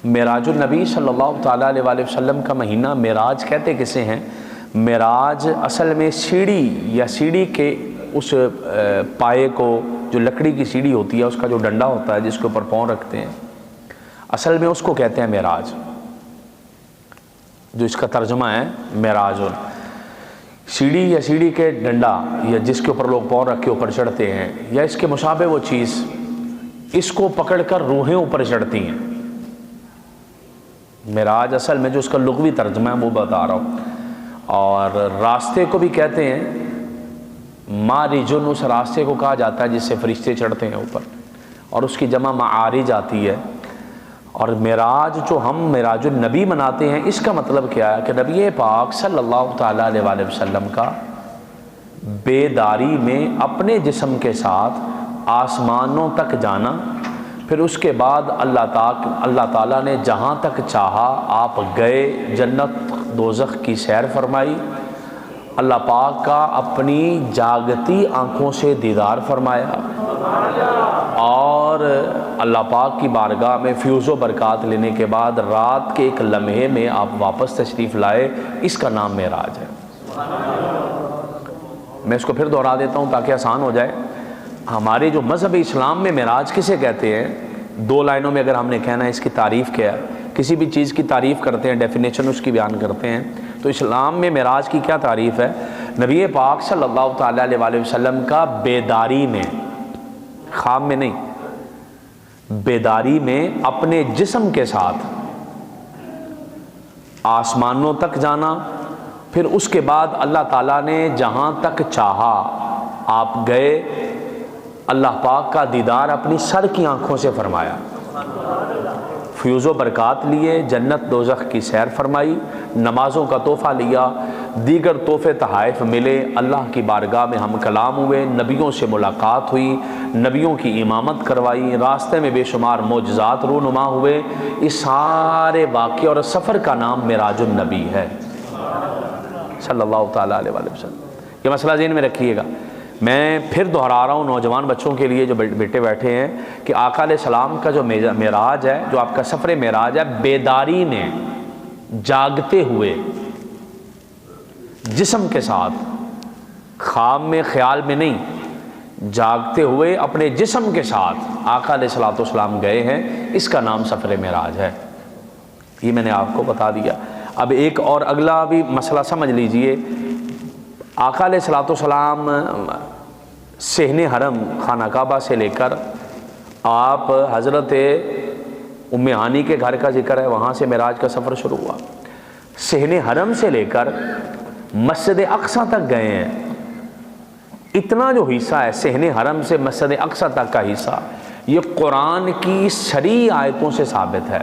معراج النبی صلی اللہ تعالیٰ علیہ وسلم کا مہینہ معراج کہتے کسے ہیں؟ معراج اصل میں سیڑھی یا سیڑھی کے اس پائے کو، جو لکڑی کی سیڑھی ہوتی ہے اس کا جو ڈنڈا ہوتا ہے جس کے اوپر پاؤں رکھتے ہیں، اصل میں اس کو کہتے ہیں معراج، جو اس کا ترجمہ ہے معراج۔ سیڑھی یا سیڑھی کے ڈنڈا یا جس کے اوپر لوگ پاؤں رکھ کے اوپر چڑھتے ہیں، یا اس کے مشابہ وہ چیز، اس کو پکڑ کر روحیں اوپر چڑھتی ہیں۔ معراج اصل میں جو اس کا لغوی ترجمہ ہے وہ بتا رہا ہوں۔ اور راستے کو بھی کہتے ہیں معرجن، اس راستے کو کہا جاتا ہے جس سے فرشتے چڑھتے ہیں اوپر، اور اس کی جمع معارج آتی ہے۔ اور معراج جو ہم معراج النبی مناتے ہیں، اس کا مطلب کیا ہے کہ نبی پاک صلی اللہ تعالیٰ علیہ وسلم کا بیداری میں اپنے جسم کے ساتھ آسمانوں تک جانا، پھر اس کے بعد اللہ تعالیٰ نے جہاں تک چاہا آپ گئے، جنت دوزخ کی سیر فرمائی، اللہ پاک کا اپنی جاگتی آنکھوں سے دیدار فرمایا، اور اللہ پاک کی بارگاہ میں فیوز و برکات لینے کے بعد رات کے ایک لمحے میں آپ واپس تشریف لائے۔ اس کا نام معراج ہے۔ میں اس کو پھر دہرا دیتا ہوں تاکہ آسان ہو جائے۔ ہمارے جو مذہب اسلام میں معراج کسے کہتے ہیں؟ دو لائنوں میں اگر ہم نے کہنا ہے اس کی تعریف کیا ہے، کسی بھی چیز کی تعریف کرتے ہیں، ڈیفینیشن اس کی بیان کرتے ہیں، تو اسلام میں معراج کی کیا تعریف ہے؟ نبی پاک صلی اللہ تعالیٰ علیہ وسلم کا بیداری میں، خواب میں نہیں، بیداری میں اپنے جسم کے ساتھ آسمانوں تک جانا، پھر اس کے بعد اللہ تعالیٰ نے جہاں تک چاہا آپ گئے، اللہ پاک کا دیدار اپنی سر کی آنکھوں سے فرمایا، فیوز و برکات لیے، جنت دوزخ کی سیر فرمائی، نمازوں کا تحفہ لیا، دیگر تحفے تحائف ملے، اللہ کی بارگاہ میں ہم کلام ہوئے، نبیوں سے ملاقات ہوئی، نبیوں کی امامت کروائی، راستے میں بے شمار معجزات رونما ہوئے۔ اس سارے واقعے اور سفر کا نام معراج النبی ہے صلی اللہ تعالیٰ علیہ وسلم۔ یہ مسئلہ ذہن میں رکھیے گا۔ میں پھر دہرا رہا ہوں نوجوان بچوں کے لیے جو بیٹے بیٹھے ہیں کہ آقا علیہ السلام کا جو معراج ہے، جو آپ کا سفر معراج ہے، بیداری میں، جاگتے ہوئے جسم کے ساتھ، خواب میں خیال میں نہیں، جاگتے ہوئے اپنے جسم کے ساتھ آقا علیہ السلام گئے ہیں، اس کا نام سفر معراج ہے۔ یہ میں نے آپ کو بتا دیا۔ اب ایک اور اگلا بھی مسئلہ سمجھ لیجئے۔ آقا علیہ السلام صحن حرم خانہ کعبہ سے لے کر آپ حضرت ام ہانی کے گھر کا ذکر ہے، وہاں سے معراج کا سفر شروع ہوا۔ صحن حرم سے لے کر مسجد اقصی تک گئے ہیں۔ اتنا جو حصہ ہے صحن حرم سے مسجد اقصی تک کا حصہ، یہ قرآن کی صریح آیتوں سے ثابت ہے۔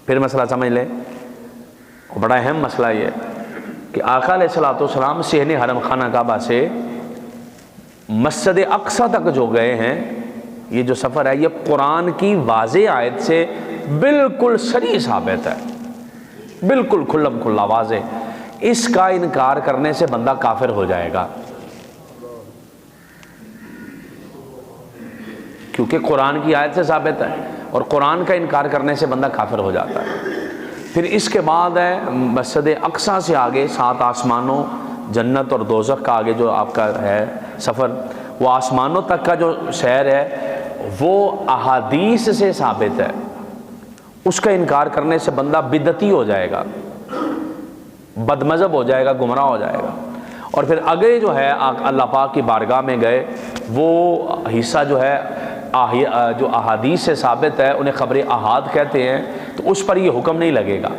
پھر مسئلہ سمجھ لیں، بڑا اہم مسئلہ یہ کہ آقا علیہ السلام صحن حرم خانہ کعبہ سے مسجد اقصی تک جو گئے ہیں، یہ جو سفر ہے یہ قرآن کی واضح آیت سے بالکل صریح ثابت ہے، بالکل کھلم کھلا واضح۔ اس کا انکار کرنے سے بندہ کافر ہو جائے گا، کیونکہ قرآن کی آیت سے ثابت ہے، اور قرآن کا انکار کرنے سے بندہ کافر ہو جاتا ہے۔ پھر اس کے بعد ہے مسجد اقصی سے آگے 7 آسمانوں، جنت اور دوزخ کا آگے جو آپ کا ہے سفر، وہ آسمانوں تک کا جو سیر ہے وہ احادیث سے ثابت ہے۔ اس کا انکار کرنے سے بندہ بدعتی ہو جائے گا، بد مذہب ہو جائے گا، گمراہ ہو جائے گا۔ اور پھر آگے جو ہے اللہ پاک کی بارگاہ میں گئے، وہ حصہ جو ہے جو احادیث سے ثابت ہے انہیں خبر احاد کہتے ہیں، تو اس پر یہ حکم نہیں لگے گا۔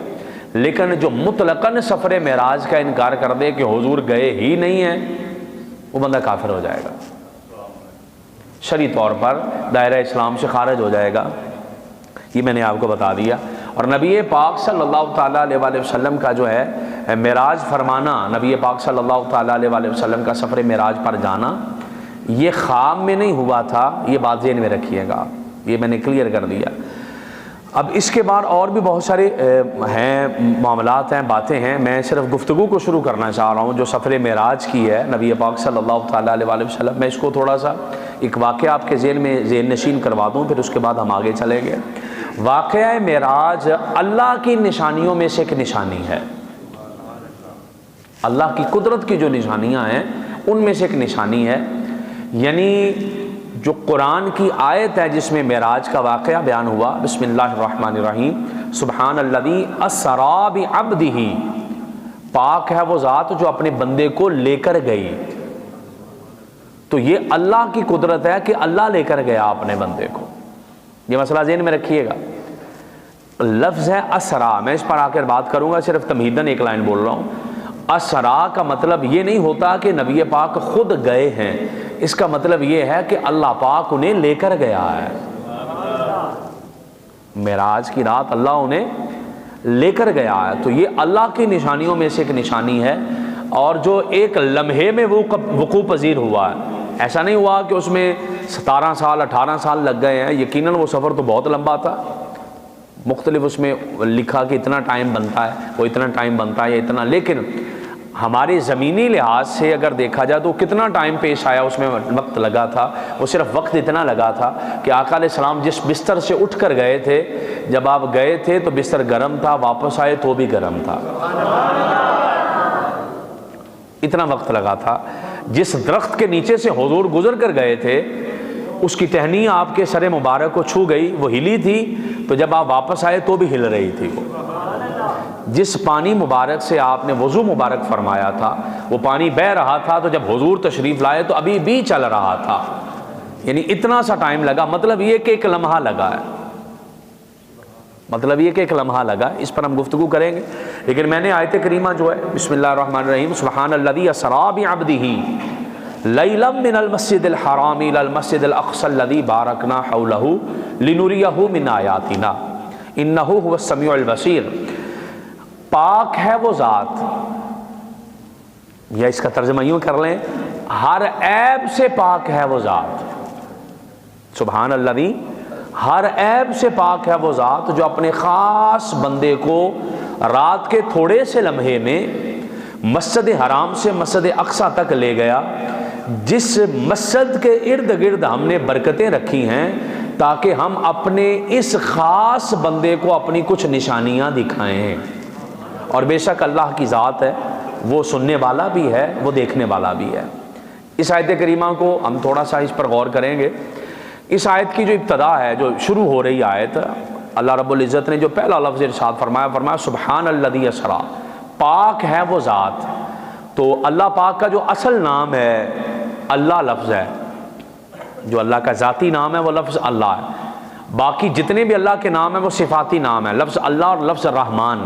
لیکن جو مطلقاً سفر معراج کا انکار کر دے کہ حضور گئے ہی نہیں ہیں، وہ بندہ کافر ہو جائے گا، شرعی طور پر دائرہ اسلام سے خارج ہو جائے گا۔ یہ میں نے آپ کو بتا دیا۔ اور نبی پاک صلی اللہ تعالیٰ علیہ وسلم کا جو ہے معراج فرمانا، نبی پاک صلی اللہ تعالیٰ علیہ وسلم کا سفر معراج پر جانا، یہ خواب میں نہیں ہوا تھا، یہ بات ذہن میں رکھیے گا، یہ میں نے کلیئر کر دیا۔ اب اس کے بعد اور بھی بہت سارے ہیں معاملات ہیں، باتیں ہیں، میں صرف گفتگو کو شروع کرنا چاہ رہا ہوں جو سفر معراج کی ہے نبی پاک صلی اللہ تعالیٰ علیہ وسلم۔ میں اس کو تھوڑا سا ایک واقعہ آپ کے ذہن میں ذہن نشین کروا دوں، پھر اس کے بعد ہم آگے چلیں گے۔ واقعہ معراج اللہ کی نشانیوں میں سے ایک نشانی ہے، اللہ کی قدرت کی جو نشانیاں ہیں ان میں سے ایک نشانی ہے۔ یعنی جو قرآن کی آیت ہے جس میں معراج کا واقعہ بیان ہوا، بسم اللہ الرحمن الرحیم، سبحان الذی اسری بعبدہ، پاک ہے وہ ذات جو اپنے بندے کو لے کر گئی۔ تو یہ اللہ کی قدرت ہے کہ اللہ لے کر گیا اپنے بندے کو، یہ مسئلہ ذہن میں رکھیے گا۔ لفظ ہے اسرا، میں اس پر آ کر بات کروں گا، صرف تمہیداً ایک لائن بول رہا ہوں۔ اسرا کا مطلب یہ نہیں ہوتا کہ نبی پاک خود گئے ہیں، اس کا مطلب یہ ہے کہ اللہ پاک انہیں لے کر گیا ہے۔ معراج کی رات اللہ انہیں لے کر گیا ہے، تو یہ اللہ کی نشانیوں میں سے ایک نشانی ہے، اور جو ایک لمحے میں وقوع پذیر ہوا ہے۔ ایسا نہیں ہوا کہ اس میں 17 سال 18 سال لگ گئے ہیں، یقیناً وہ سفر تو بہت لمبا تھا، مختلف اس میں لکھا کہ اتنا ٹائم بنتا ہے، وہ اتنا ٹائم بنتا ہے یا اتنا، لیکن ہمارے زمینی لحاظ سے اگر دیکھا جائے تو کتنا ٹائم پیش آیا، اس میں وقت لگا تھا، وہ صرف وقت اتنا لگا تھا کہ آقا علیہ السلام جس بستر سے اٹھ کر گئے تھے، جب آپ گئے تھے تو بستر گرم تھا، واپس آئے تو بھی گرم تھا، اتنا وقت لگا تھا۔ جس درخت کے نیچے سے حضور گزر کر گئے تھے اس کی ٹہنی آپ کے سر مبارک کو چھو گئی، وہ ہلی تھی، تو جب آپ واپس آئے تو بھی ہل رہی تھی۔ وہ جس پانی مبارک سے آپ نے وضو مبارک فرمایا تھا وہ پانی بہہ رہا تھا، تو جب حضور تشریف لائے تو ابھی بھی چل رہا تھا، یعنی اتنا سا ٹائم لگا، مطلب یہ کہ ایک لمحہ لگا ہے، مطلب یہ کہ ایک لمحہ لگا، اس پر ہم گفتگو کریں گے۔ لیکن میں نے آیت کریمہ جو ہے بسم اللہ الرحمن الرحیم، سبحان الذی اسری بعبدہ لیلا من المسجد الحرام الی المسجد الاقصی الذی بارکنا حولہ لنریہ من آیاتنا انہ هو السمیع البصیر، پاک ہے وہ ذات، یا اس کا ترجمہ یوں کر لیں، ہر عیب سے پاک ہے وہ ذات، سبحان الذی، ہر عیب سے پاک ہے وہ ذات جو اپنے خاص بندے کو رات کے تھوڑے سے لمحے میں مسجد حرام سے مسجد اقصی تک لے گیا، جس مسجد کے ارد گرد ہم نے برکتیں رکھی ہیں تاکہ ہم اپنے اس خاص بندے کو اپنی کچھ نشانیاں دکھائیں، اور بے شک اللہ کی ذات ہے، وہ سننے والا بھی ہے، وہ دیکھنے والا بھی ہے۔ اس آیت کریمہ کو ہم تھوڑا سا اس پر غور کریں گے۔ اس آیت کی جو ابتدا ہے، جو شروع ہو رہی آیت، اللہ رب العزت نے جو پہلا لفظ ارشاد فرمایا سبحان الذی اسری، پاک ہے وہ ذات، تو اللہ پاک کا جو اصل نام ہے اللہ لفظ ہے، جو اللہ کا ذاتی نام ہے وہ لفظ اللہ ہے، باقی جتنے بھی اللہ کے نام ہیں وہ صفاتی نام ہے، لفظ اللہ اور لفظ رحمان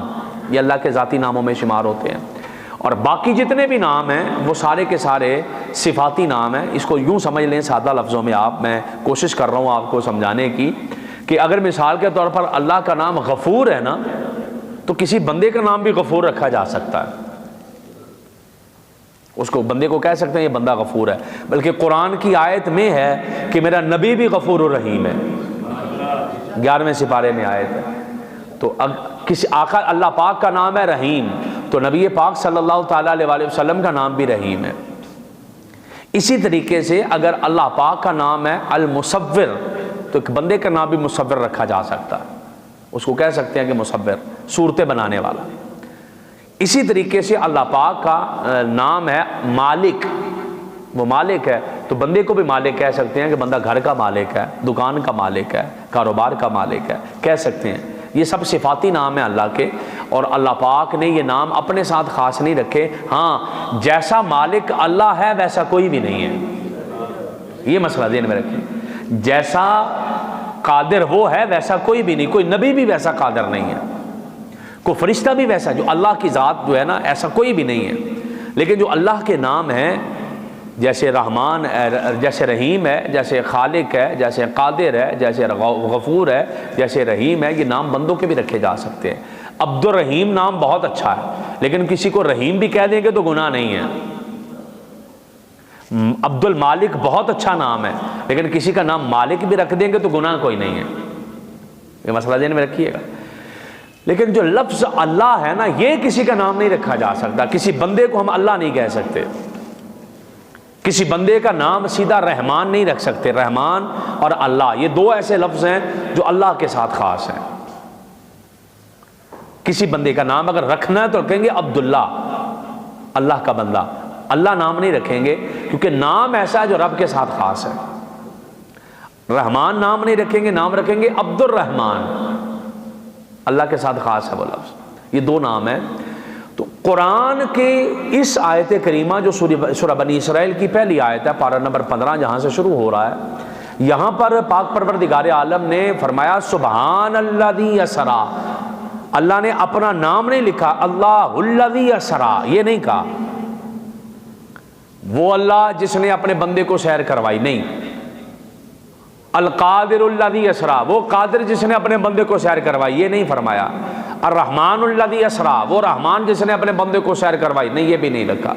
یہ اللہ کے ذاتی ناموں میں شمار ہوتے ہیں، اور باقی جتنے بھی نام ہیں وہ سارے کے سارے صفاتی نام ہیں۔ اس کو یوں سمجھ لیں سادہ لفظوں میں، میں کوشش کر رہا ہوں آپ کو سمجھانے کی، کہ اگر مثال کے طور پر اللہ کا نام غفور ہے نا، تو کسی بندے کا نام بھی غفور رکھا جا سکتا ہے، اس کو بندے کو کہہ سکتے ہیں یہ بندہ غفور ہے، بلکہ قرآن کی آیت میں ہے کہ میرا نبی بھی غفور الرحیم ہے، 11ویں سپارے میں آیت ہے۔ تو کسی آقا اللہ پاک کا نام ہے رحیم، تو نبی پاک صلی اللہ تعالیٰ علیہ وسلم کا نام بھی رحیم ہے۔ اسی طریقے سے اگر اللہ پاک کا نام ہے المصور، تو ایک بندے کا نام بھی مصور رکھا جا سکتا ہے، اس کو کہہ سکتے ہیں کہ مصور، صورتیں بنانے والا۔ اسی طریقے سے اللہ پاک کا نام ہے مالک، وہ مالک ہے، تو بندے کو بھی مالک کہہ سکتے ہیں کہ بندہ گھر کا مالک ہے، دکان کا مالک ہے، کاروبار کا مالک ہے، کہہ سکتے ہیں۔ یہ سب صفاتی نام ہیں اللہ کے، اور اللہ پاک نے یہ نام اپنے ساتھ خاص نہیں رکھے۔ ہاں، جیسا مالک اللہ ہے ویسا کوئی بھی نہیں ہے، یہ مسئلہ ذہن میں رکھیں، جیسا قادر وہ ہے ویسا کوئی بھی نہیں، کوئی نبی بھی ویسا قادر نہیں ہے، کوئی فرشتہ بھی ویسا، جو اللہ کی ذات جو ہے نا ایسا کوئی بھی نہیں ہے۔ لیکن جو اللہ کے نام ہیں، جیسے رحمان ہے، جیسے رحیم ہے، جیسے خالق ہے، جیسے قادر ہے، جیسے غفور ہے، جیسے رحیم ہے، یہ نام بندوں کے بھی رکھے جا سکتے ہیں۔ عبد الرحیم نام بہت اچھا ہے، لیکن کسی کو رحیم بھی کہہ دیں گے تو گناہ نہیں ہے۔ عبد المالک بہت اچھا نام ہے، لیکن کسی کا نام مالک بھی رکھ دیں گے تو گناہ کوئی نہیں ہے، یہ مسئلہ ذہن میں رکھیے گا۔ لیکن جو لفظ اللہ ہے نا، یہ کسی کا نام نہیں رکھا جا سکتا، کسی بندے کو ہم اللہ نہیں کہہ سکتے، کسی بندے کا نام سیدھا رحمان نہیں رکھ سکتے. رحمان اور اللہ یہ دو ایسے لفظ ہیں جو اللہ کے ساتھ خاص ہیں. کسی بندے کا نام اگر رکھنا ہے تو رکھیں گے عبداللہ، اللہ کا بندہ. اللہ نام نہیں رکھیں گے کیونکہ نام ایسا ہے جو رب کے ساتھ خاص ہے. رحمان نام نہیں رکھیں گے، نام رکھیں گے عبد الرحمان، اللہ کے ساتھ خاص ہے وہ لفظ. یہ دو نام ہیں. تو قرآن کے اس آیت کریمہ جو سورہ بنی اسرائیل کی پہلی آیت ہے، پارہ نمبر 15 جہاں سے شروع ہو رہا ہے، یہاں پر پاک پروردگار عالم نے فرمایا سبحان الذی اسریٰ. اللہ نے اپنا نام نہیں لکھا، اللہ الذی اسریٰ یہ نہیں کہا وہ اللہ جس نے اپنے بندے کو سیر کروائی، نہیں. القادر الذی اسریٰ وہ قادر جس نے اپنے بندے کو سیر کروائی، یہ نہیں فرمایا. الرحمن الذی اسریٰ وہ رحمان جس نے اپنے بندے کو سیر کروائی، نہیں یہ بھی نہیں لکھا.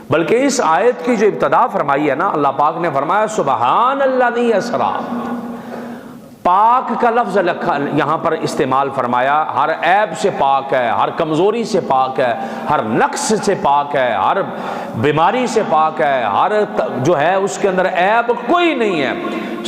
بلکہ اس آیت کی جو ابتدا فرمائی ہے نا، اللہ پاک نے فرمایا سبحان الذی اسریٰ. پاک کا لفظ یہاں پر استعمال فرمایا. ہر عیب سے پاک ہے، ہر کمزوری سے پاک ہے، ہر نقص سے پاک ہے، ہر بیماری سے پاک ہے، ہر جو ہے اس کے اندر عیب کوئی نہیں ہے.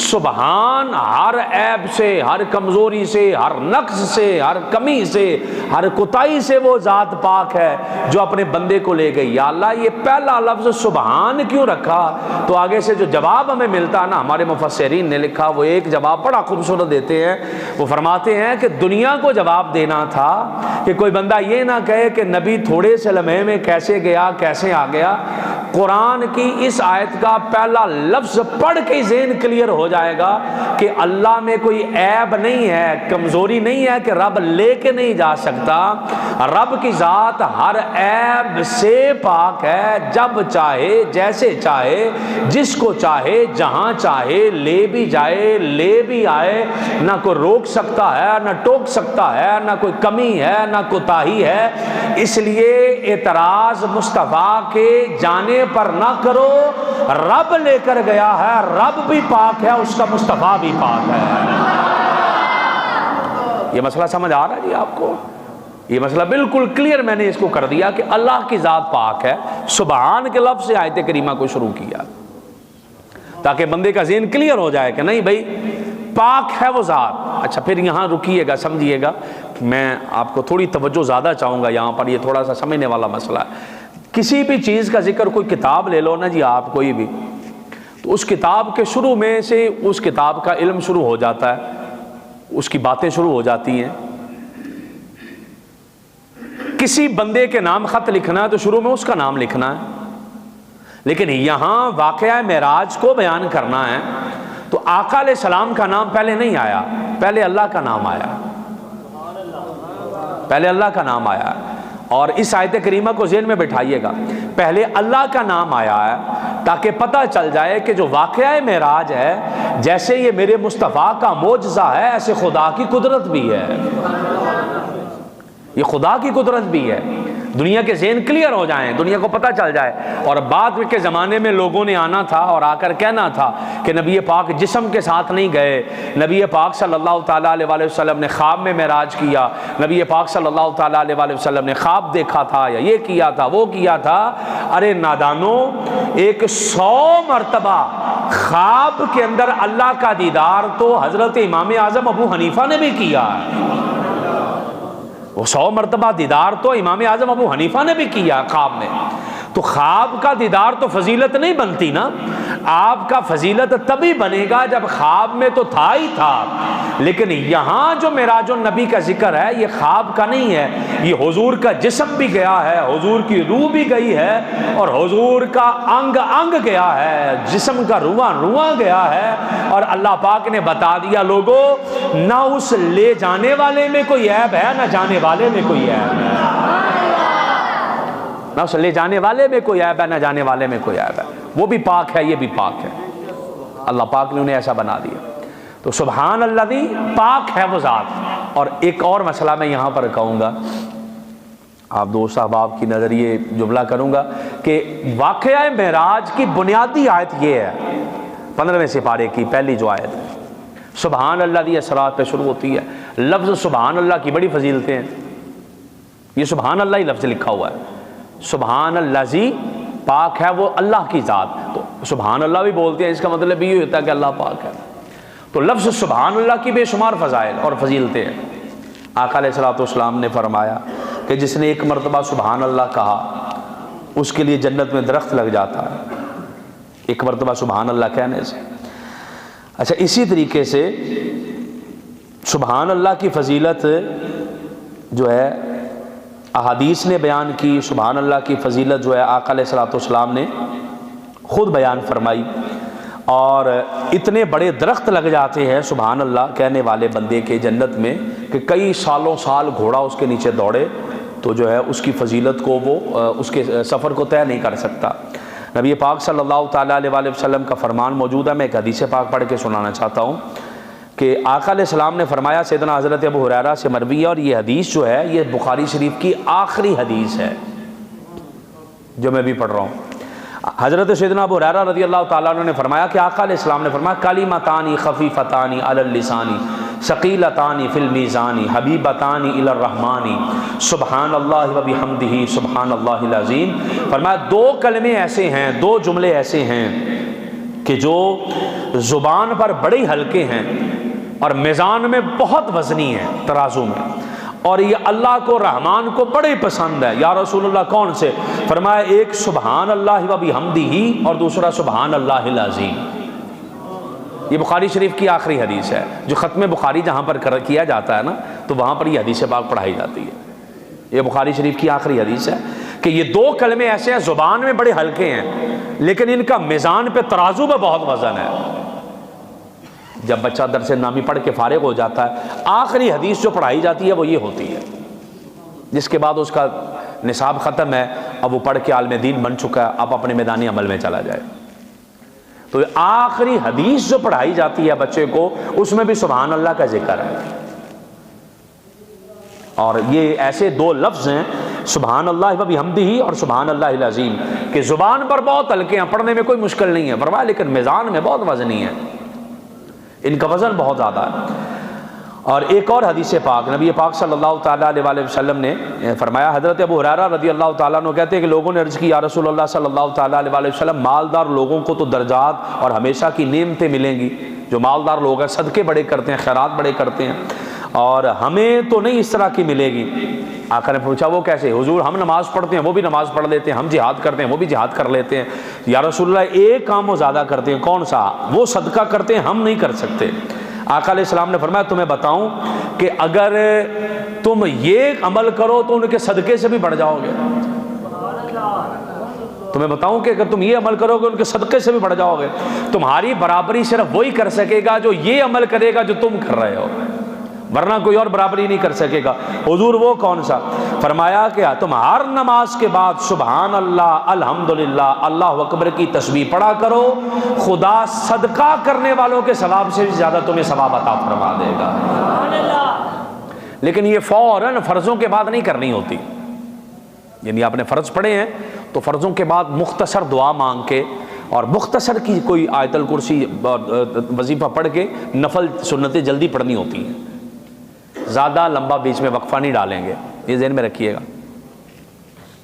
سبحان ہر عیب سے، ہر کمزوری سے، ہر نقص سے، ہر کمی سے، ہر کوتاہی سے وہ ذات پاک ہے جو اپنے بندے کو لے گئی. یا اللہ یہ پہلا لفظ سبحان کیوں رکھا؟ تو آگے سے جو جواب ہمیں ملتا ہے نا، ہمارے مفسرین نے لکھا، وہ ایک جواب بڑا خوبصورت دیتے ہیں. وہ فرماتے ہیں کہ دنیا کو جواب دینا تھا کہ کوئی بندہ یہ نہ کہے کہ نبی تھوڑے سے لمحے میں کیسے گیا کیسے آ گیا. قرآن کی اس آیت کا پہلا لفظ پڑھ کے ذہن کلیئر ہو جائے گا کہ اللہ میں کوئی عیب نہیں ہے، کمزوری نہیں ہے کہ رب لے کے نہیں جا سکتا. رب کی ذات ہر عیب سے پاک ہے. جب چاہے، جیسے چاہے، جس کو چاہے، جہاں چاہے لے بھی جائے، لے بھی آئے. نہ کوئی روک سکتا ہے، نہ ٹوک سکتا ہے، نہ کوئی کمی ہے، نہ کوتاہی ہے. اس لیے اعتراض مصطفیٰ کے جانے پر نہ کرو. رب لے کر گیا ہے، رب بھی پاک ہے، اس کا مصطفیٰ بھی پاک ہے. یہ مسئلہ سمجھ آ رہا ہے جی آپ کو؟ یہ مسئلہ بالکل کلیئر میں نے اس کو کر دیا کہ اللہ کی ذات پاک ہے. سبحان کے لفظ سے آیت کریمہ کو شروع کیا تاکہ بندے کا ذہن کلیئر ہو جائے کہ نہیں بھائی پاک ہے وہ ذات. اچھا پھر یہاں رکیے گا، سمجھیے گا، میں آپ کو تھوڑی توجہ زیادہ چاہوں گا یہاں پر. یہ تھوڑا سا سمجھنے والا مسئلہ ہے. کسی بھی چیز کا ذکر، کوئی کتاب لے لو نا جی آپ کوئی بھی، تو اس کتاب کے شروع میں سے اس کتاب کا علم شروع ہو جاتا ہے، اس کی باتیں شروع ہو جاتی ہیں. کسی بندے کے نام خط لکھنا ہے تو شروع میں اس کا نام لکھنا ہے. لیکن یہاں واقعہ معراج کو بیان کرنا ہے تو آقا علیہ السلام کا نام پہلے نہیں آیا، پہلے اللہ کا نام آیا. پہلے اللہ کا نام آیا. اور اس آیت کریمہ کو ذہن میں بٹھائیے گا، پہلے اللہ کا نام آیا ہے تاکہ پتہ چل جائے کہ جو واقعہ معراج ہے، جیسے یہ میرے مصطفیٰ کا معجزہ ہے، ایسے خدا کی قدرت بھی ہے. یہ خدا کی قدرت بھی ہے. دنیا کے ذہن کلیئر ہو جائیں، دنیا کو پتہ چل جائے. اور بعد کے زمانے میں لوگوں نے آنا تھا اور آ کر کہنا تھا کہ نبی پاک جسم کے ساتھ نہیں گئے، نبی پاک صلی اللہ تعالیٰ علیہ وآلہ وسلم نے خواب میں معراج کیا، نبی پاک صلی اللہ تعالیٰ علیہ وآلہ وسلم نے خواب دیکھا تھا، یا یہ کیا تھا وہ کیا تھا. ارے نادانو، 100 مرتبہ خواب کے اندر اللہ کا دیدار تو حضرت امام اعظم ابو حنیفہ نے بھی کیا ہے. وہ 100 مرتبہ دیدار تو امام اعظم ابو حنیفہ نے بھی کیا خواب میں. تو خواب کا دیدار تو فضیلت نہیں بنتی نا. آپ کا فضیلت تبھی بنے گا جب خواب میں تو تھا ہی تھا. لیکن یہاں جو معراج النبی کا ذکر ہے یہ خواب کا نہیں ہے، یہ حضور کا جسم بھی گیا ہے، حضور کی روح بھی گئی ہے، اور حضور کا انگ انگ گیا ہے، جسم کا رواں رواں گیا ہے. اور اللہ پاک نے بتا دیا لوگوں، نہ اس لے جانے والے میں کوئی عیب ہے، نہ جانے والے میں کوئی عیب ہے. نہ اس لے جانے والے میں کوئی عیب ہے، نہ جانے والے میں کوئی عیب ہے. وہ بھی پاک ہے، یہ بھی پاک ہے. اللہ پاک نے انہیں ایسا بنا دیا. تو سبحان الذی، پاک ہے وہ ذات. اور ایک اور مسئلہ میں یہاں پر کہوں گا، آپ دوست احباب کی نظر یہ جملہ کروں گا کہ واقعہ معراج کی بنیادی آیت یہ ہے، 15ویں سپارے کی پہلی جو آیت ہے، سبحان الذی اسریٰ پہ شروع ہوتی ہے. لفظ سبحان اللہ کی بڑی فضیلتیں ہیں. یہ سبحان اللہ ہی لفظ لکھا ہوا ہے، سبحان الذی پاک ہے وہ اللہ کی ذات، تو سبحان اللہ بھی بولتے ہیں، اس کا مطلب یہ ہوتا ہے کہ اللہ پاک ہے۔ تو لفظ سبحان اللہ کی بے شمار فضائل اور فضیلتیں ہیں۔ آقا علیہ الصلوۃ والسلام نے فرمایا کہ جس نے ایک مرتبہ سبحان اللہ کہا اس کے لیے جنت میں درخت لگ جاتا ہے، ایک مرتبہ سبحان اللہ کہنے سے۔ اچھا، اسی طریقے سے سبحان اللہ کی فضیلت جو ہے احادیث نے بیان کی، سبحان اللہ کی فضیلت جو ہے آقا علیہ الصلوۃ والسلام نے خود بیان فرمائی، اور اتنے بڑے درخت لگ جاتے ہیں سبحان اللہ کہنے والے بندے کے جنت میں کہ کئی سالوں سال گھوڑا اس کے نیچے دوڑے تو جو ہے اس کی فضیلت کو وہ اس کے سفر کو طے نہیں کر سکتا۔ نبی پاک صلی اللہ تعالیٰ علیہ وآلہ وسلم کا فرمان موجود ہے، میں ایک حدیث پاک پڑھ کے سنانا چاہتا ہوں کہ آقا علیہ السلام نے فرمایا، سیدنا حضرت ابو ہریرہ سے مروی ہے، اور یہ حدیث جو ہے یہ بخاری شریف کی آخری حدیث ہے جو میں بھی پڑھ رہا ہوں۔ حضرت سیدنا ابو ہریرہ رضی اللہ تعالیٰ عنہ نے فرمایا کہ آقا علیہ السلام نے فرمایا، کلمتان خفیفتان علی اللسان ثقیلتان فی المیزان حبیبتان الی الرحمن سبحان اللہ و بحمدہ سبحان اللہ العظیم۔ فرمایا دو کلمے ایسے ہیں، دو جملے ایسے ہیں کہ جو زبان پر بڑے ہلکے ہیں اور میزان میں بہت وزنی ہیں، ترازو میں، اور یہ اللہ کو رحمان کو بڑے پسند ہے۔ یا رسول اللہ کون سے؟ فرمایا ایک سبحان اللہ و بحمدہ اور دوسرا سبحان اللہ العظیم۔ یہ بخاری شریف کی آخری حدیث ہے، جو ختم بخاری جہاں پر کیا جاتا ہے نا تو وہاں پر یہ حدیث پاک پڑھائی جاتی ہے۔ یہ بخاری شریف کی آخری حدیث ہے کہ یہ دو کلمے ایسے ہیں زبان میں بڑے ہلکے ہیں لیکن ان کا میزان پہ ترازو میں بہت وزن ہے۔ جب بچہ درس نامی پڑھ کے فارغ ہو جاتا ہے، آخری حدیث جو پڑھائی جاتی ہے وہ یہ ہوتی ہے، جس کے بعد اس کا نصاب ختم ہے، اب وہ پڑھ کے عالم دین بن چکا ہے، اب اپنے میدانی عمل میں چلا جائے۔ تو آخری حدیث جو پڑھائی جاتی ہے بچے کو، اس میں بھی سبحان اللہ کا ذکر ہے، اور یہ ایسے دو لفظ ہیں سبحان اللہ و بحمدہ اور سبحان اللہ العظیم کہ زبان پر بہت ہلکے ہیں، پڑھنے میں کوئی مشکل نہیں ہے فرمایا، لیکن میزان میں بہت وزنی ہے، ان کا وزن بہت زیادہ ہے۔ اور ایک اور حدیث پاک نبی پاک صلی اللہ تعالیٰ علیہ وآلہ وسلم نے فرمایا، حضرت ابو ہریرہ رضی اللہ تعالیٰ عنہ کہتے ہیں کہ لوگوں نے عرض کی، یا رسول اللہ صلی اللہ تعالیٰ علیہ وآلہ وسلم، مالدار لوگوں کو تو درجات اور ہمیشہ کی نعمتیں ملیں گی، جو مالدار لوگ ہیں صدقے بڑے کرتے ہیں، خیرات بڑے کرتے ہیں، اور ہمیں تو نہیں اس طرح کی ملے گی۔ آقا نے پوچھا وہ کیسے؟ حضور ہم نماز پڑھتے ہیں وہ بھی نماز پڑھ لیتے ہیں، ہم جہاد کرتے ہیں وہ بھی جہاد کر لیتے ہیں، یا رسول اللہ ایک کام وہ زیادہ کرتے ہیں، کون سا؟ وہ صدقہ کرتے ہیں ہم نہیں کر سکتے۔ آقا علیہ السلام نے فرمایا تمہیں بتاؤں کہ اگر تم یہ عمل کرو تو ان کے صدقے سے بھی بڑھ جاؤ گے، تمہیں بتاؤں کہ اگر تم یہ عمل کرو گے ان کے صدقے سے بھی بڑھ جاؤ گے۔ تمہاری برابری صرف وہی کر سکے گا جو یہ عمل کرے گا جو تم کر رہے ہو، ورنہ کوئی اور برابری نہیں کر سکے گا۔ حضور وہ کون سا؟ فرمایا کہ تم ہر نماز کے بعد سبحان اللہ الحمدللہ اللہ اکبر کی تسبیح پڑھا کرو، خدا صدقہ کرنے والوں کے ثواب سے بھی زیادہ تمہیں ثواب عطا فرما دے گا۔ لیکن یہ فوراً فرضوں کے بعد نہیں کرنی ہوتی، یعنی آپ نے فرض پڑھے ہیں تو فرضوں کے بعد مختصر دعا مانگ کے اور مختصر کی کوئی آیت الکرسی وظیفہ پڑھ کے نفل سنتیں جلدی پڑھنی ہوتی ہیں، زیادہ لمبا بیچ میں وقفہ نہیں ڈالیں گے، یہ ذہن میں رکھیے گا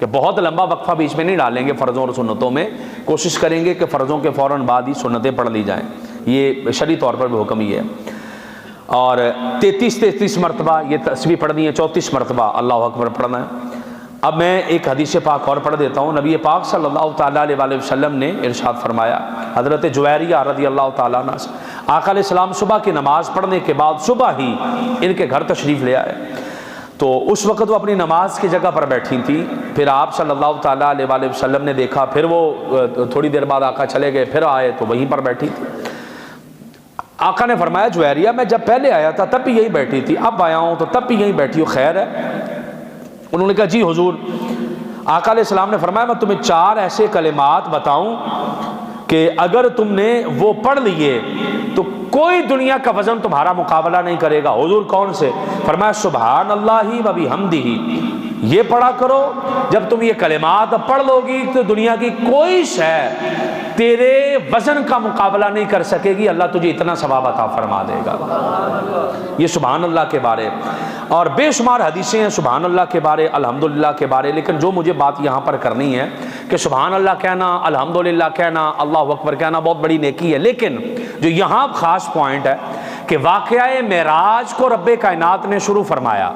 کہ بہت لمبا وقفہ بیچ میں نہیں ڈالیں گے فرضوں اور سنتوں میں، کوشش کریں گے کہ فرضوں کے فوراً بعد ہی سنتیں پڑھ لی جائیں، یہ شرعی طور پر بھی حکم ہی ہے۔ اور 33 مرتبہ یہ تسبیح پڑھنی ہے، 34 مرتبہ اللہ اکبر پڑھنا ہے۔ اب میں ایک حدیث پاک اور پڑھ دیتا ہوں، نبی پاک صلی اللہ تعالیٰ علیہ وآلہ وسلم نے ارشاد فرمایا، حضرت جویریہ رضی اللہ تعالیٰ عنہ سے، آقا علیہ السلام صبح کی نماز پڑھنے کے بعد صبح ہی ان کے گھر تشریف لے آئے، تو اس وقت وہ اپنی نماز کی جگہ پر بیٹھی تھی، پھر آپ صلی اللہ تعالیٰ علیہ وآلہ وسلم نے دیکھا، پھر وہ تھوڑی دیر بعد آقا چلے گئے، پھر آئے تو وہیں پر بیٹھی تھی۔ آقا نے فرمایا جویریہ میں جب پہلے آیا تھا تب بھی یہی بیٹھی تھی، اب آیا ہوں تو تب بھی یہی بیٹھی ہو، خیر ہے؟ انہوں نے کہا جی حضور۔ آقا علیہ السلام نے فرمایا میں تمہیں 4 ایسے کلمات بتاؤں کہ اگر تم نے وہ پڑھ لیے تو کوئی دنیا کا وزن تمہارا مقابلہ نہیں کرے گا۔ حضور کون سے؟ فرمایا سبحان اللہ و بحمدہ، یہ پڑھا کرو، جب تم یہ کلمات پڑھ لو گی تو دنیا کی کوئی شے تیرے وزن کا مقابلہ نہیں کر سکے گی، اللہ تجھے اتنا ثواب عطا فرما دے گا۔ یہ سبحان اللہ کے بارے، اور بے شمار حدیثیں ہیں سبحان اللہ کے بارے، الحمدللہ کے بارے، لیکن جو مجھے بات یہاں پر کرنی ہے کہ سبحان اللہ کہنا، الحمدللہ کہنا، اللہ اکبر کہنا بہت بڑی نیکی ہے، لیکن جو یہاں خاص پوائنٹ ہے کہ واقعہ معراج کو رب کائنات نے شروع فرمایا۔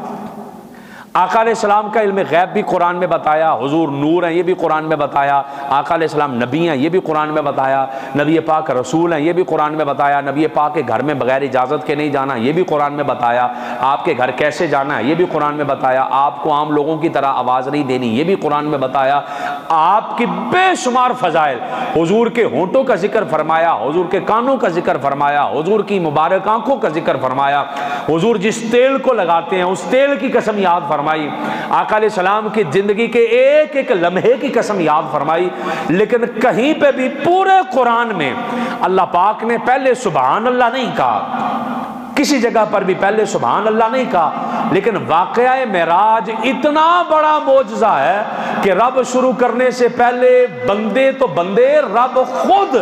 آقا علیہ السلام کا علم غیب بھی قرآن میں بتایا، حضور نور ہیں یہ بھی قرآن میں بتایا، آقا علیہ السلام نبی ہیں یہ بھی قرآن میں بتایا، نبی پاک رسول ہیں یہ بھی قرآن میں بتایا، نبی پاک کے گھر میں بغیر اجازت کے نہیں جانا یہ بھی قرآن میں بتایا، آپ کے گھر کیسے جانا ہے یہ بھی قرآن میں بتایا، آپ کو عام لوگوں کی طرح آواز نہیں دینی یہ بھی قرآن میں بتایا، آپ کی بے شمار فضائل، حضور کے ہونٹوں کا ذکر فرمایا، حضور کے کانوں کا ذکر فرمایا، حضور کی مبارک آنکھوں کا ذکر فرمایا، حضور جس تیل کو لگاتے ہیں اس تیل کی قسم یاد فرمائی، آقا علیہ السلام کی زندگی کے ایک ایک لمحے کی قسم یاد فرمائی، لیکن کہیں پہ بھی پورے قرآن میں اللہ پاک نے پہلے سبحان اللہ نہیں کہا، کسی جگہ پر بھی پہلے سبحان اللہ نہیں کہا، لیکن واقعہ معراج اتنا بڑا معجزہ ہے کہ رب شروع کرنے سے پہلے بندے رب خود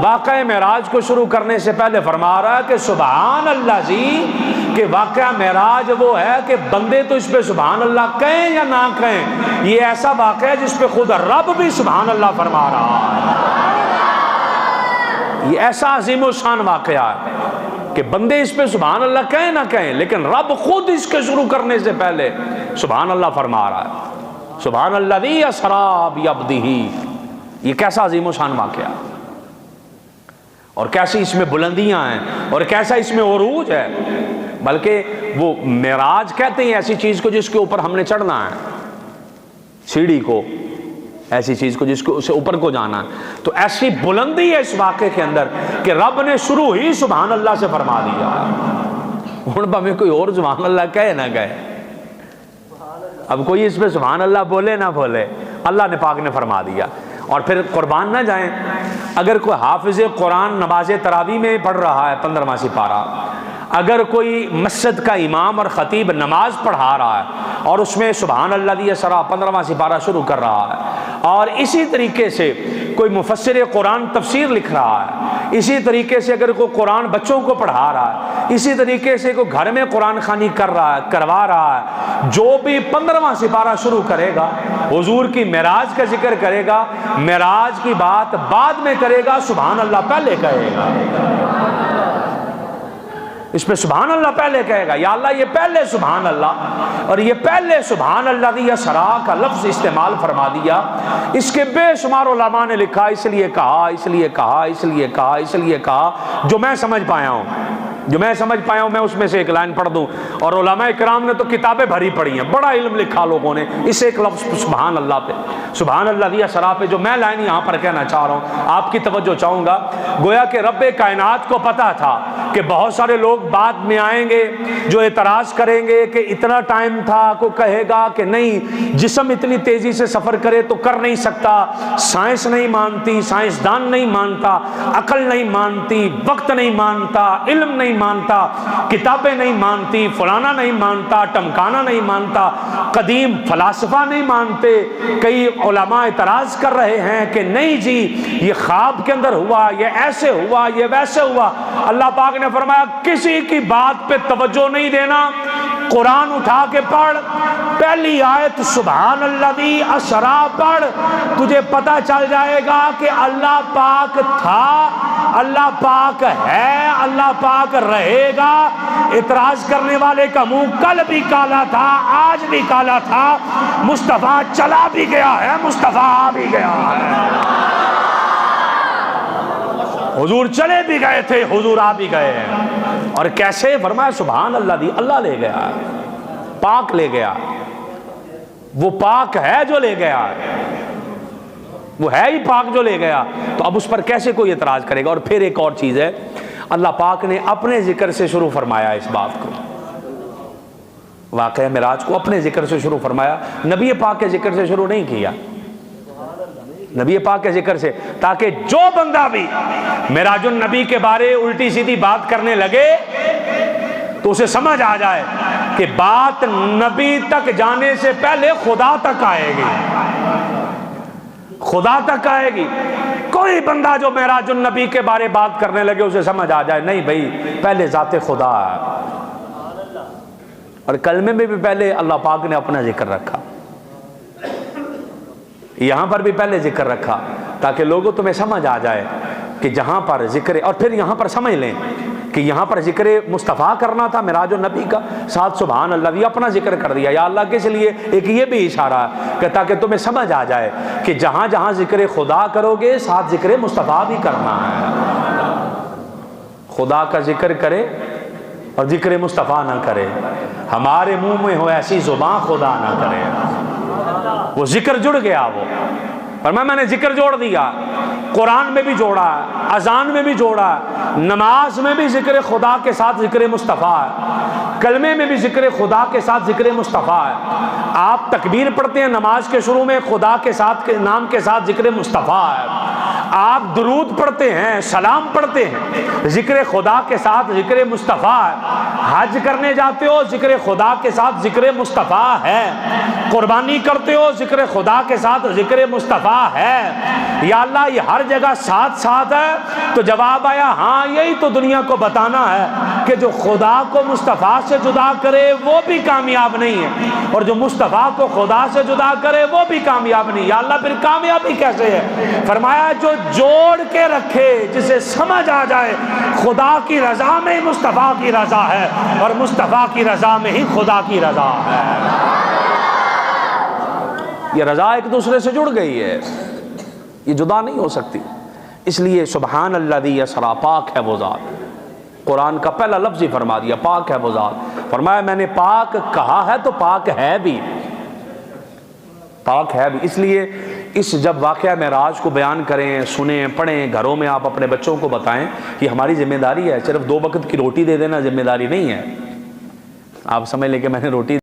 واقعہ معراج کو شروع کرنے سے پہلے فرما رہا ہے کہ سبحان اللہ جی، کہ واقعہ معراج وہ ہے کہ بندے تو اس پہ سبحان اللہ کہیں یا نہ کہیں، یہ ایسا واقعہ ہے جس پہ خود رب بھی سبحان اللہ فرما رہا ہے، یہ ایسا عظیم و شان واقعہ ہے کہ بندے اس پہ سبحان اللہ کہیں نہ کہیں، لیکن رب خود اس کے شروع کرنے سے پہلے سبحان اللہ فرما رہا ہے، سبحان الذی اسری بعبدہ، یہ کیسا عظیم و شان واقعہ ہے، اور کیسی اس میں بلندیاں ہیں، اور کیسا اس میں عروج ہے، بلکہ وہ معراج کہتے ہیں ایسی چیز کو جس کے اوپر ہم نے چڑھنا ہے، سیڑھی کو، ایسی چیز کو جس کو اسے اوپر کو جانا ہے، تو ایسی بلندی ہے اس واقعے کے اندر کہ رب نے شروع ہی سبحان اللہ سے فرما دیا، ہن بھاویں کوئی اور سبحان اللہ کہے نہ کہے، اب کوئی اس پہ سبحان اللہ بولے نہ بولے، اللہ نے پاک نے فرما دیا۔ اور پھر قربان نہ جائیں، اگر کوئی حافظ قرآن نماز تراویح میں پڑھ رہا ہے 15واں سپارہ، اگر کوئی مسجد کا امام اور خطیب نماز پڑھا رہا ہے اور اس میں سبحان الذی اسری 15واں سپارہ شروع کر رہا ہے، اور اسی طریقے سے کوئی مفسر قرآن تفسیر لکھ رہا ہے، اسی طریقے سے اگر کوئی قرآن بچوں کو پڑھا رہا ہے، اسی طریقے سے کوئی گھر میں قرآن خوانی کروا رہا ہے، جو بھی 15واں سپارہ شروع کرے گا حضور کی معراج کا ذکر کرے گا، معراج کی بات بعد میں کرے گا، سبحان اللہ پہلے کہے گا، اس پہ سبحان اللہ پہلے کہے گا، یا اللہ یہ پہلے سبحان اللہ، اور یہ پہلے سبحان الذی اسری کا لفظ استعمال فرما دیا، اس کے بے شمار علماء نے لکھا، اس لیے کہا، اس لیے کہا، اس لیے کہا، اس لیے کہا، جو میں سمجھ پایا ہوں میں اس میں سے ایک لائن پڑھ دوں، اور علماء کرام نے تو کتابیں بھری پڑھی ہیں، بڑا علم لکھا لوگوں نے اس ایک لفظ سبحان اللہ پہ، سبحان الذی اسری پہ، جو میں لائن یہاں پر کہنا چاہ رہا ہوں آپ کی توجہ چاہوں گا، گویا کہ رب کائنات کو پتا تھا کہ بہت سارے لوگ بعد میں آئیں گے جو اعتراض کریں گے کہ اتنا ٹائم تھا، کو کہے گا کہ نہیں جسم اتنی تیزی سے سفر کرے تو کر نہیں سکتا، سائنس نہیں مانتی، سائنسدان نہیں مانتا، عقل نہیں مانتی، وقت نہیں مانتا، علم نہیں مانتا، کتابیں نہیں مانتی، فلانا نہیں مانتا، ٹمکانا نہیں مانتا، قدیم فلاسفہ نہیں مانتے، کئی علماء اعتراض کر رہے ہیں کہ نہیں جی یہ خواب کے اندر ہوا، یہ ایسے ہوا، یہ ویسے ہوا، اللہ پاک نے فرمایا کسی کی بات پہ توجہ نہیں دینا، قرآن اٹھا کے پڑھ، پہلی آیت سبحان الذی اسری پڑھ، تجھے پتا چل جائے گا کہ اللہ پاک تھا، اللہ پاک ہے، اللہ پاک رہے گا۔ اعتراض کرنے والے کا منہ کل بھی کالا تھا، آج بھی کالا تھا، مصطفیٰ چلا بھی گیا ہے، مصطفیٰ آ بھی گیا ہے، حضور چلے بھی گئے تھے، حضور آ بھی گئے ہیں، اور کیسے فرمایا سبحان اللہ دی، اللہ لے گیا، پاک لے گیا، وہ پاک ہے جو لے گیا، وہ ہے ہی پاک جو لے گیا، تو اب اس پر کیسے کوئی اعتراض کرے گا۔ اور پھر ایک اور چیز ہے، اللہ پاک نے اپنے ذکر سے شروع فرمایا اس بات کو، واقعہ معراج کو اپنے ذکر سے شروع فرمایا، نبی پاک کے ذکر سے شروع نہیں کیا، نبی پاک کے ذکر سے، تاکہ جو بندہ بھی معراج النبی کے بارے الٹی سیدھی بات کرنے لگے تو اسے سمجھ آ جائے کہ بات نبی تک جانے سے پہلے خدا تک آئے گی، خدا تک آئے گی۔ کوئی بندہ جو معراج النبی کے بارے بات کرنے لگے اسے سمجھ آ جائے نہیں بھائی پہلے ذات خدا ہے، اور کلمے میں بھی پہلے اللہ پاک نے اپنا ذکر رکھا۔ یہاں پر بھی پہلے ذکر رکھا تاکہ لوگوں تمہیں سمجھ آ جائے کہ جہاں پر ذکر، اور پھر یہاں پر سمجھ لیں کہ یہاں پر ذکر مصطفیٰ کرنا تھا معراج النبی کا، ساتھ سبحان اللہ بھی اپنا ذکر کر دیا، یا اللہ کس لیے؟ ایک یہ بھی اشارہ ہے کہ تاکہ تمہیں سمجھ آ جائے کہ جہاں جہاں ذکر خدا کرو گے ساتھ ذکر مصطفیٰ بھی کرنا ہے۔ خدا کا ذکر کرے اور ذکر مصطفیٰ نہ کرے، ہمارے منہ میں ہو ایسی زبان خدا نہ کرے۔ وہ ذکر جڑ گیا، وہ فرمایا میں نے ذکر جوڑ دیا، قرآن میں بھی جوڑا، اذان میں بھی جوڑا، نماز میں بھی ذکر خدا کے ساتھ ذکر مصطفیٰ ہے، کلمے میں بھی ذکر خدا کے ساتھ ذکر مصطفیٰ ہے۔ آپ تکبیر پڑھتے ہیں نماز کے شروع میں، خدا کے ساتھ نام کے ساتھ ذکر مصطفیٰ ہے۔ آپ درود پڑھتے ہیں، سلام پڑھتے ہیں، ذکر خدا کے ساتھ ذکر مصطفیٰ ہے۔ حج کرنے جاتے ہو، ذکر خدا کے ساتھ ذکر مصطفیٰ ہے۔ قربانی کرتے ہو، ذکر خدا کے ساتھ ذکر مصطفیٰ ہے۔ یا اللہ یہ ہر جگہ ساتھ ساتھ ہے؟ تو جواب آیا ہاں، یہی تو دنیا کو بتانا ہے کہ جو خدا کو مصطفیٰ سے جدا کرے وہ بھی کامیاب نہیں ہے، اور جو مصطفیٰ کو خدا سے جدا کرے وہ بھی کامیاب نہیں۔ یا اللہ پھر کامیابی کیسے ہے؟ فرمایا جو جوڑ کے رکھے، جسے سمجھ آ جائے خدا کی رضا میں مصطفیٰ کی رضا ہے، اور مصطفیٰ کی رضا میں ہی خدا کی رضا ہے۔ یہ رضا ایک دوسرے سے جڑ گئی ہے، یہ جدا نہیں ہو سکتی۔ اس لیے سبحان الذی اسریٰ، پاک ہے وہ ذات، قرآن کا پہلا لفظ ہی فرما دیا پاک ہے وہ ذات۔ فرمایا میں نے پاک کہا ہے تو پاک ہے بھی، پاک ہے بھی۔ اس لیے اس جب واقعہ معراج کو بیان کریں، سنیں، پڑھیں، گھروں میں آپ اپنے بچوں کو بتائیں، یہ ہماری ذمہ داری ہے۔ صرف 2 وقت کی روٹی دے دینا ذمہ داری نہیں ہے۔ آپ سمجھ لیں کہ میں نے روٹی